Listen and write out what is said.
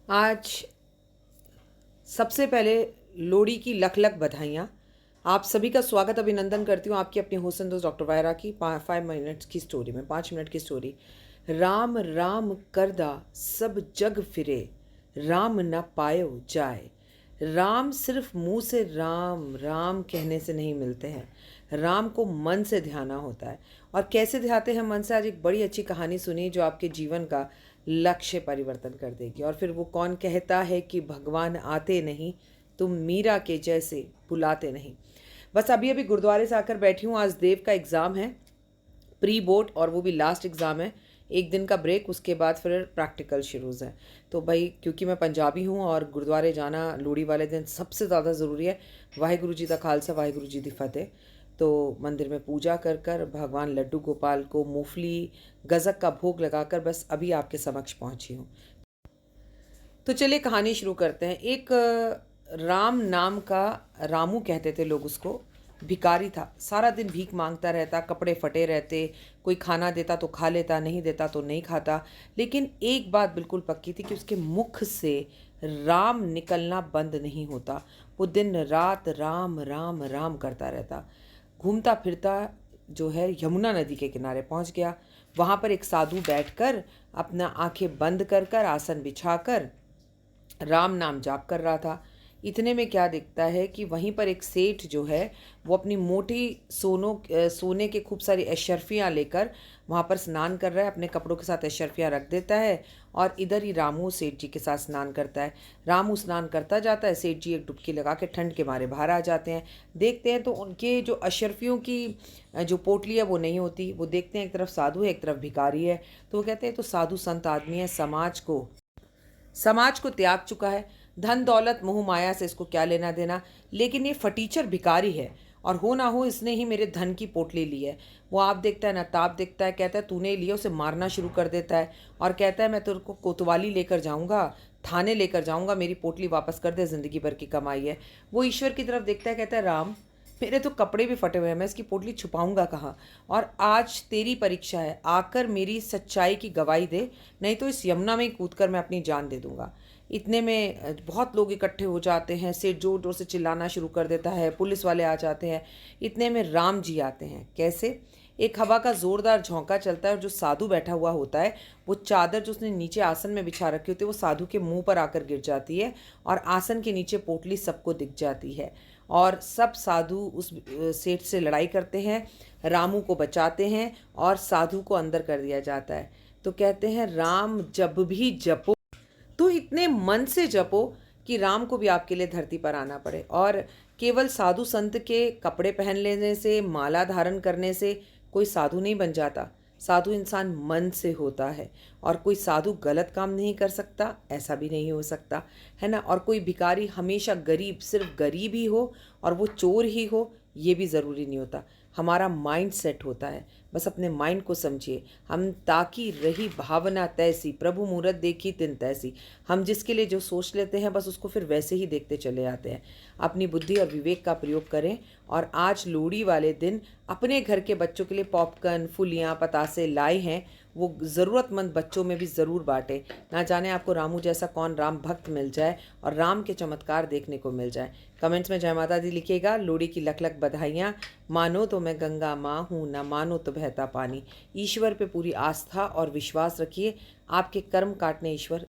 आज सबसे पहले लोहड़ी की लख लख बधाइयाँ। आप सभी का स्वागत अभिनंदन करती हूँ आपकी अपनी होस्ट दोस्त डॉक्टर वायरा की 5 मिनट की स्टोरी में। 5 मिनट की स्टोरी। राम राम करदा सब जग फिरे, राम न पायो जाए। राम सिर्फ मुंह से राम राम कहने से नहीं मिलते हैं, राम को मन से ध्याना होता है। और कैसे ध्याते हैं मन से, आज एक बड़ी अच्छी कहानी सुनी जो आपके जीवन का लक्ष्य परिवर्तन कर देगी। और फिर वो कौन कहता है कि भगवान आते नहीं, तुम मीरा के जैसे बुलाते नहीं। बस अभी अभी गुरुद्वारे से आकर बैठी हूँ। आज देव का एग्ज़ाम है, प्री बोर्ड, और वो भी लास्ट एग्ज़ाम है। एक दिन का ब्रेक, उसके बाद फिर प्रैक्टिकल शुरूज़ है। तो भाई क्योंकि मैं पंजाबी हूँ और गुरुद्वारे जाना लोहड़ी वाले दिन सबसे ज़्यादा ज़रूरी है। वाहिगुरु जी का खालसा, वाहिगुरु जी दी फतेह। तो मंदिर में पूजा कर कर भगवान लड्डू गोपाल को मूंगफली गज़क का भोग लगाकर बस अभी आपके समक्ष पहुँची हूँ। तो चलिए कहानी शुरू करते हैं। एक राम नाम का, रामू कहते थे लोग उसको, भिखारी था। सारा दिन भीख मांगता रहता, कपड़े फटे रहते, कोई खाना देता तो खा लेता, नहीं देता तो नहीं खाता। लेकिन एक बात बिल्कुल पक्की थी कि उसके मुख से राम निकलना बंद नहीं होता। वो दिन रात राम राम राम करता रहता। घूमता फिरता जो है यमुना नदी के किनारे पहुंच गया। वहाँ पर एक साधु बैठकर अपना आंखें बंद कर कर आसन बिछाकर राम नाम जाप कर रहा था। इतने में क्या दिखता है कि वहीं पर एक सेठ जो है वो अपनी मोटी सोने के खूब सारी अशर्फियाँ लेकर वहाँ पर स्नान कर रहा है। अपने कपड़ों के साथ अशर्फियाँ रख देता है और इधर ही रामू सेठ जी के साथ स्नान करता है। रामू स्नान करता जाता है, सेठ जी एक डुबकी लगा के ठंड के मारे बाहर आ जाते हैं। देखते हैं तो उनके जो अशर्फियों की जो पोटली है वो नहीं होती। वो देखते हैं एक तरफ साधु है, एक तरफ भिखारी है। तो वो कहते हैं तो साधु संत आदमी है, समाज को त्याग चुका है, धन दौलत मोह माया से इसको क्या लेना देना। लेकिन ये फटीचर भिखारी है और हो ना हो इसने ही मेरे धन की पोटली ली है। वो आप देखता है ना ताप देखता है, कहता है तूने लिया। उसे मारना शुरू कर देता है और कहता है मैं तेरे को कोतवाली लेकर जाऊंगा, थाने लेकर जाऊंगा, मेरी पोटली वापस कर दे, ज़िंदगी भर की कमाई है। वो ईश्वर की तरफ देखता है, कहता है राम मेरे तो कपड़े भी फटे हुए हैं, मैं इसकी पोटली छुपाऊंगा कहाँ। और आज तेरी परीक्षा है, आकर मेरी सच्चाई की गवाही दे, नहीं तो इस यमुना में ही कूद कर मैं अपनी जान दे दूंगा। इतने में बहुत लोग इकट्ठे हो जाते हैं। सेठ जोर जोर से चिल्लाना शुरू कर देता है, पुलिस वाले आ जाते हैं। इतने में राम जी आते हैं। कैसे? एक हवा का जोरदार झोंका चलता है और जो साधु बैठा हुआ होता है वो चादर जो उसने नीचे आसन में बिछा रखी होती है वो साधु के मुंह पर आकर गिर जाती है और आसन के नीचे पोटली सबको दिख जाती है। और सब साधु उस सेठ से लड़ाई करते हैं, रामू को बचाते हैं और साधु को अंदर कर दिया जाता है। तो कहते हैं राम जब भी जपो तो इतने मन से जपो कि राम को भी आपके लिए धरती पर आना पड़े। और केवल साधु संत के कपड़े पहन लेने से, माला धारण करने से कोई साधु नहीं बन जाता। साधु इंसान मन से होता है। और कोई साधु गलत काम नहीं कर सकता, ऐसा भी नहीं हो सकता है ना। और कोई भिखारी हमेशा गरीब, सिर्फ गरीब ही हो और वो चोर ही हो, ये भी ज़रूरी नहीं होता। हमारा माइंड सेट होता है। बस अपने माइंड को समझिए। हम ताकि रही भावना तैसी, प्रभु मूरत देखी तिन तैसी। हम जिसके लिए जो सोच लेते हैं बस उसको फिर वैसे ही देखते चले आते हैं। अपनी बुद्धि और विवेक का प्रयोग करें। और आज लोहड़ी वाले दिन अपने घर के बच्चों के लिए पॉपकॉर्न, फुलियाँ, पतासे लाए हैं, वो ज़रूरतमंद बच्चों में भी ज़रूर बांटें। ना जाने आपको रामू जैसा कौन राम भक्त मिल जाए और राम के चमत्कार देखने को मिल जाए। कमेंट्स में जय माता दी लिखिएगा। लोहड़ी की लख लख बधाइयाँ। मानो तो मैं गंगा माँ हूँ, ना मानो तो बहता पानी। ईश्वर पे पूरी आस्था और विश्वास रखिए, आपके कर्म काटने ईश्वर